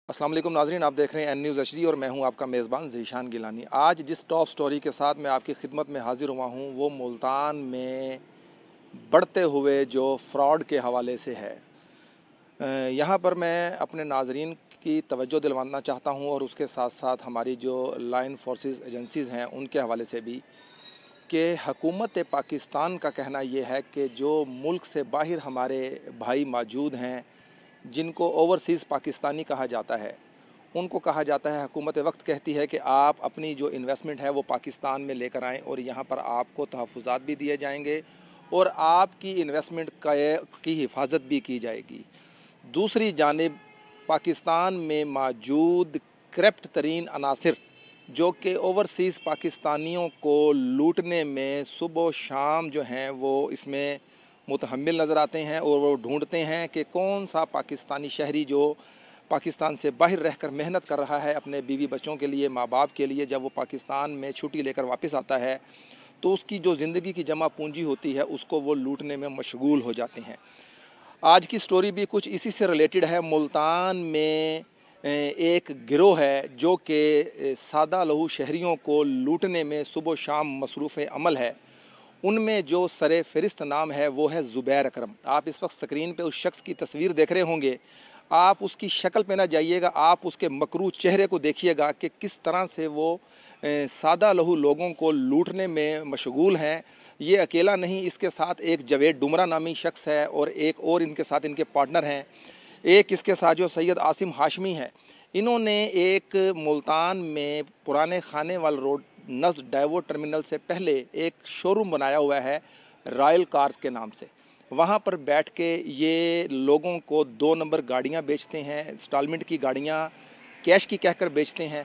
अस्सलाम वालेकुम नाज़रीन, आप देख रहे हैं एन न्यूज़ HD और मैं हूं आपका मेज़बान ज़ीशान गिलानी। आज जिस टॉप स्टोरी के साथ मैं आपकी खिदमत में हाज़िर हुआ हूं वो मुल्तान में बढ़ते हुए जो फ्रॉड के हवाले से है। यहां पर मैं अपने नाज़रीन की तवज्जो दिलवाना चाहता हूं और उसके साथ साथ हमारी जो लॉ एनफोर्सेस एजेंसीज़ हैं उनके हवाले से भी कि हुकूमत पाकिस्तान का कहना ये है कि जो मुल्क से बाहर हमारे भाई मौजूद हैं जिनको ओवरसीज़ पाकिस्तानी कहा जाता है, उनको कहा जाता है, हुकूमत वक्त कहती है कि आप अपनी जो इन्वेस्टमेंट है वो पाकिस्तान में लेकर आएँ और यहाँ पर आपको तहफ़्फ़ुज़ात भी दिए जाएंगे और आपकी इन्वेस्टमेंट की हिफाजत भी की जाएगी। दूसरी जानिब पाकिस्तान में मौजूद करप्ट तरीन अनासर जो कि ओवरसीज़ पाकिस्तानियों को लूटने में सुबह शाम जो हैं वो इसमें मुतहम्मिल नज़र आते हैं और वो ढूंढते हैं कि कौन सा पाकिस्तानी शहरी जो पाकिस्तान से बाहर रहकर मेहनत कर रहा है अपने बीवी बच्चों के लिए, माँ बाप के लिए, जब वो पाकिस्तान में छुट्टी लेकर वापस आता है तो उसकी जो ज़िंदगी की जमा पूंजी होती है उसको वो लूटने में मशगूल हो जाते हैं। आज की स्टोरी भी कुछ इसी से रिलेटेड है। मुल्तान में एक गिरोह है जो कि सादा लहू शहरियों को लूटने में सुबह शाम मसरूफ़ अमल है। उनमें जो सरे फ़हरिस्त नाम है वो है ज़ुबैर अकरम। आप इस वक्त स्क्रीन पे उस शख्स की तस्वीर देख रहे होंगे। आप उसकी शक्ल पे ना जाइएगा, आप उसके मकरू चेहरे को देखिएगा कि किस तरह से वो सादा लहू लोगों को लूटने में मशगूल हैं। ये अकेला नहीं, इसके साथ एक जावेद डुमरा नामी शख्स है और एक और इनके साथ इनके पार्टनर हैं। एक इसके साथ जो सैयद आसिम हाशमी है, इन्होंने एक मुल्तान में पुराने खाने वाल रोड नज़ डाइवो टर्मिनल से पहले एक शोरूम बनाया हुआ है रॉयल कार्स के नाम से। वहाँ पर बैठ के ये लोगों को 2 नंबर गाड़ियाँ बेचते हैं, इंस्टॉलमेंट की गाड़ियाँ कैश की कहकर बेचते हैं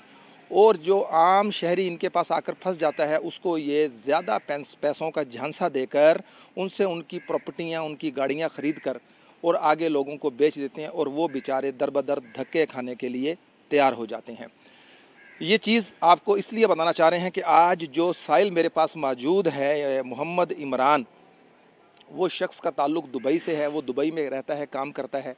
और जो आम शहरी इनके पास आकर फंस जाता है उसको ये ज़्यादा पैसों का झांसा देकर उनसे उनकी प्रॉपर्टियाँ, उनकी गाड़ियाँ ख़रीद कर और आगे लोगों को बेच देते हैं और वो बेचारे दर बदर धक्के खाने के लिए तैयार हो जाते हैं। ये चीज़ आपको इसलिए बताना चाह रहे हैं कि आज जो साइल मेरे पास मौजूद है मोहम्मद इमरान, वो शख्स का ताल्लुक़ दुबई से है। वो दुबई में रहता है, काम करता है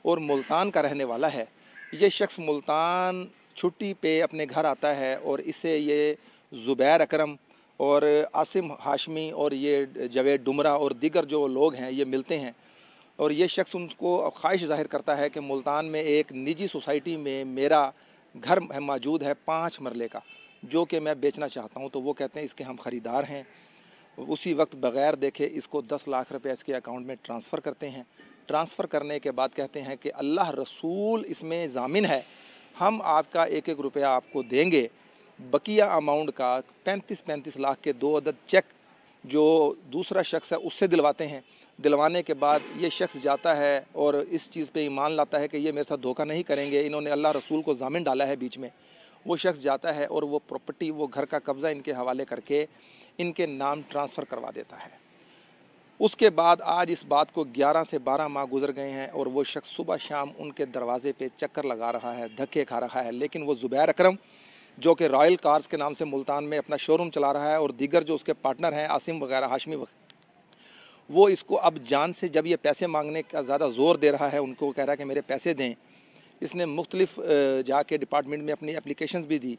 और मुल्तान का रहने वाला है। ये शख्स मुल्तान छुट्टी पे अपने घर आता है और इसे ये ज़ुबैर अकरम और आसिम हाशमी और ये जावेद डुमरा और दीगर जो लोग हैं ये मिलते हैं और ये शख्स उनको ख्वाहिश ज़ाहिर करता है कि मुल्तान में एक निजी सोसाइटी में मेरा घर मौजूद है 5 मरले का, जो कि मैं बेचना चाहता हूं। तो वो कहते हैं इसके हम ख़रीदार हैं। उसी वक्त बग़ैर देखे इसको 10 लाख रुपए इसके अकाउंट में ट्रांसफ़र करते हैं। ट्रांसफ़र करने के बाद कहते हैं कि अल्लाह रसूल इसमें ज़ामिन है, हम आपका 1-1 रुपया आपको देंगे। बकिया अमाउंट का 35-35 लाख के 2 अदद चेक जो दूसरा शख्स है उससे दिलवाते हैं। दिलवाने के बाद ये शख्स जाता है और इस चीज़ पे ईमान लाता है कि ये मेरे साथ धोखा नहीं करेंगे, इन्होंने अल्लाह रसूल को ज़ामिन डाला है बीच में। वो शख्स जाता है और वो प्रॉपर्टी, वो घर का कब्ज़ा इनके हवाले करके इनके नाम ट्रांसफ़र करवा देता है। उसके बाद आज इस बात को 11 से 12 माह गुजर गए हैं और वो शख्स सुबह शाम उनके दरवाज़े पे चक्कर लगा रहा है, धक्के खा रहा है। लेकिन वो ज़ुबैर अकरम जो कि रॉयल कार्स के नाम से मुल्तान में अपना शोरूम चला रहा है और दीगर जो उसके पार्टनर हैं आसिम वगैरह, हाशमी वो इसको अब जान से जब ये पैसे मांगने का ज़्यादा ज़ोर दे रहा है, उनको कह रहा है कि मेरे पैसे दें। इसने मुख्तलिफ जाके डिपार्टमेंट में अपनी एप्लीकेशंस भी दी।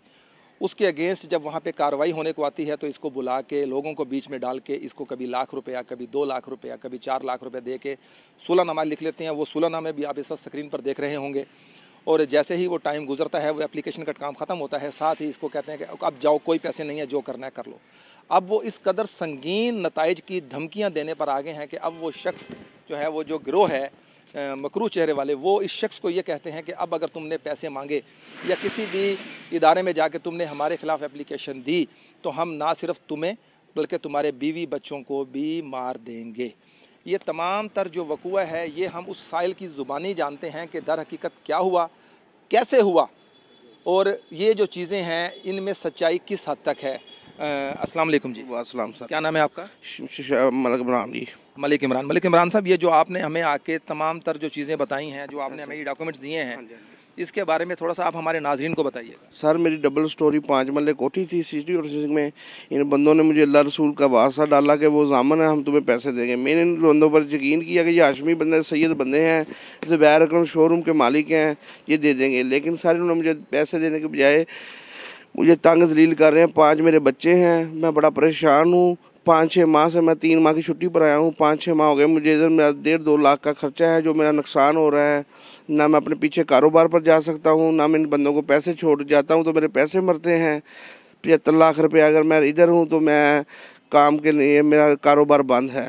उसके अगेंस्ट जब वहाँ पे कार्रवाई होने को आती है तो इसको बुला के लोगों को बीच में डाल के इसको कभी लाख रुपया, कभी 2 लाख रुपया, कभी 4 लाख रुपये दे के सुलहनामा लिख लेते हैं। वो सुलहनामे भी आप इस वक्त स्क्रीन पर देख रहे होंगे और जैसे ही वो टाइम गुजरता है, वो एप्लीकेशन का काम ख़त्म होता है, साथ ही इसको कहते हैं कि अब जाओ, कोई पैसे नहीं है, जो करना है कर लो। अब वो इस कदर संगीन नताइज की धमकियां देने पर आगे हैं कि अब वो शख्स जो है, वो जो गिरोह है मकरू चेहरे वाले, वो इस शख्स को ये कहते हैं कि अब अगर तुमने पैसे मांगे या किसी भी इदारे में जाके तुमने हमारे ख़िलाफ़ एप्लीकेशन दी तो हम ना सिर्फ तुम्हें बल्कि तुम्हारे बीवी बच्चों को भी मार देंगे। ये तमाम तर जो वक़ूआ है ये हम उस साइल की ज़ुबानी जानते हैं कि दर हकीकत क्या हुआ, कैसे हुआ और ये जो चीज़ें हैं इनमें सच्चाई किस हद तक है। अस्सलाम वालेकुम जी। वालेकुम सर। क्या नाम है आपका? मलिक इमरान जी। मलिक इमरान साहब, ये जो आपने हमें आके तमाम तर जो चीज़ें बताई हैं, जो आपने हमें ये डॉक्यूमेंट्स दिए हैं, इसके बारे में थोड़ा सा आप हमारे नाजरीन को बताइएगा। सर मेरी डबल स्टोरी 5 मरले कोठी थी सिटी और सिंह में। इन बंदों ने मुझे अल्लाह रसूल का वास्ता डाला कि वो जामन है, हम तुम्हें पैसे देंगे। मैंने इन बंदों पर यकीन किया कि ये हाशमी बंदे सैयद बंदे हैं, ज़ुबैर अकरम शोरूम के मालिक हैं, ये दे देंगे। लेकिन सर इन्होंने मुझे पैसे देने के बजाय मुझे तंग जलील कर रहे हैं। 5 मेरे बच्चे हैं, मैं बड़ा परेशान हूँ। 5-6 माह से मैं 3 माह की छुट्टी पर आया हूँ। 5-6 माह हो गए मुझे इधर। मेरा 1.5-2 लाख का खर्चा है जो मेरा नुकसान हो रहा है। ना मैं अपने पीछे कारोबार पर जा सकता हूँ, ना मैं इन बंदों को पैसे छोड़ जाता हूँ तो मेरे पैसे मरते हैं। 75 लाख रुपये अगर मैं इधर हूँ तो मैं काम के लिए मेरा कारोबार बंद है।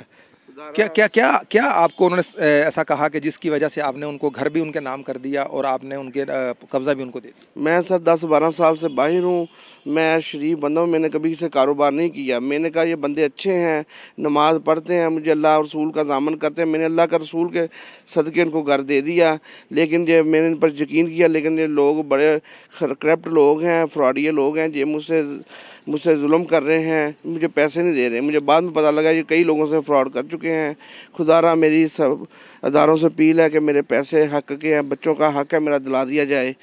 क्या क्या क्या क्या आपको उन्होंने ऐसा कहा कि जिसकी वजह से आपने उनको घर भी उनके नाम कर दिया और आपने उनके कब्ज़ा भी उनको दे दिया? मैं सर 10-12 साल से बाहर हूँ, मैं शरीफ बंदा हूँ, मैंने कभी से कारोबार नहीं किया। मैंने कहा ये बंदे अच्छे हैं, नमाज़ पढ़ते हैं, मुझे अल्लाह और रसूल का ज़ामन करते हैं। मैंने अल्लाह का रसूल के सदक़े इनको घर दे दिया। लेकिन ये मैंने इन पर यकीन किया, लेकिन ये लोग बड़े करप्ट लोग हैं, फ्रॉडिये लोग हैं, ये मुझसे जुल्म कर रहे हैं, मुझे पैसे नहीं दे रहे। मुझे बाद में पता लगा ये कई लोगों से फ्रॉड कर चुके हैं। खुदारा मेरी सब अदारों से अपील है कि मेरे पैसे हक़ के हैं, बच्चों का हक़ है, मेरा दिला दिया जाए।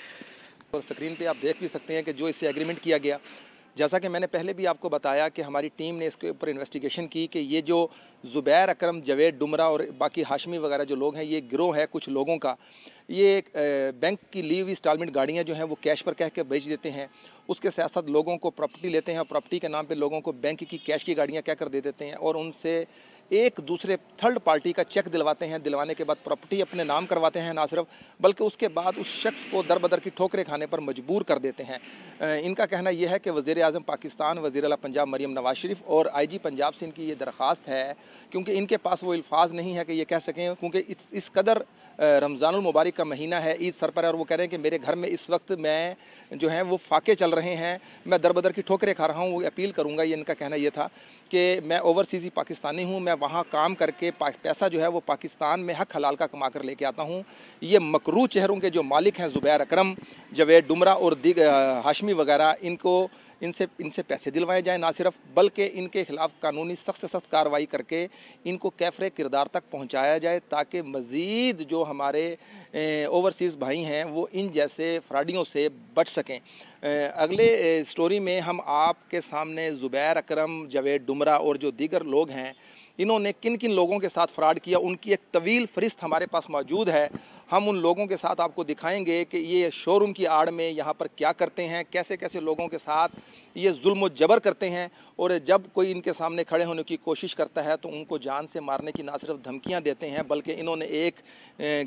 और स्क्रीन पे आप देख भी सकते हैं कि जो इससे एग्रीमेंट किया गया, जैसा कि मैंने पहले भी आपको बताया कि हमारी टीम ने इसके ऊपर इन्वेस्टिगेशन की कि ये जो ज़ुबैर अकरम, जावेद डुमरा और बाकी हाशमी वगैरह जो लोग हैं, ये गिरोह है कुछ लोगों का। ये बैंक की ली हुई इंस्टॉलमेंट गाड़ियाँ जो हैं वो कैश पर कह के बेच देते हैं। उसके साथ साथ लोगों को प्रॉपर्टी लेते हैं और प्रॉपर्टी के नाम पे लोगों को बैंक की कैश की गाड़ियाँ कह कर दे देते हैं और उनसे एक दूसरे थर्ड पार्टी का चेक दिलवाते हैं। दिलवाने के बाद प्रॉपर्टी अपने नाम करवाते हैं, ना सिर्फ बल्कि उसके बाद उस शख्स को दर बदर की ठोकरें खाने पर मजबूर कर देते हैं। इनका कहना यह है कि वज़ीर आज़म पाकिस्तान, वज़ीर आला पंजाब मरियम नवाज शरीफ और IG पंजाब से इनकी ये दरख्वास्त है, क्योंकि इनके पास वो अल्फाज नहीं है कि ये कह सकें, क्योंकि इस कदर रमज़ानुल मुबारक का महीना है, ईद सर पर है और वो कह रहे हैं कि मेरे घर में इस वक्त मैं जो है वो फाके चल रहे हैं, मैं दर बदर की ठोकरें खा रहा हूँ। वो अपील करूँगा, ये इनका कहना ये था कि मैं ओवरसीज़ पाकिस्तानी हूँ, मैं वहाँ काम करके पैसा जो है वो पाकिस्तान में हक हलाल का कमा कर लेके आता हूँ। ये मकरू चेहरों के जो मालिक हैं ज़ुबैर अकरम, जावेद डुमरा और हाशमी वगैरह, इनसे पैसे दिलवाए जाएँ, ना सिर्फ बल्कि इनके खिलाफ कानूनी सख्त से सख्त कार्रवाई करके इनको कैफ़रे किरदार तक पहुँचाया जाए, ताकि मज़ीद जो हमारे ओवरसीज़ भाई हैं वो इन जैसे फ्रॉडियों से बच सकें। अगले स्टोरी में हम आपके सामने ज़ुबैर अकरम, जावेद डुमरा और जो दीगर लोग हैं, इन्होंने किन किन लोगों के साथ फ्रॉड किया, उनकी एक तवील फ़हरिस्त हमारे पास मौजूद है। हम उन लोगों के साथ आपको दिखाएंगे कि ये शोरूम की आड़ में यहाँ पर क्या करते हैं, कैसे कैसे लोगों के साथ ये जुल्म व जबर करते हैं, और जब कोई इनके सामने खड़े होने की कोशिश करता है तो उनको जान से मारने की ना सिर्फ धमकियाँ देते हैं, बल्कि इन्होंने एक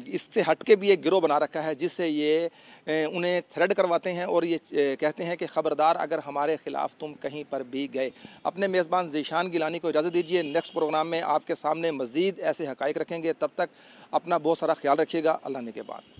इससे हटके भी एक गिरोह बना रखा है, जिससे ये उन्हें थ्रेड करवाते हैं और ये कहते हैं कि ख़बरदार अगर हमारे ख़िलाफ़ तुम कहीं पर भी गए। अपने मेज़बान ज़ीशान गिलानी को इजाज़त दीजिए। नेक्स्ट प्रोग्राम में आपके सामने मज़ीद ऐसे हक़ाइक़ रखेंगे। तब तक अपना बहुत सारा ख्याल रखिएगा। अल्लाह ने के बाद।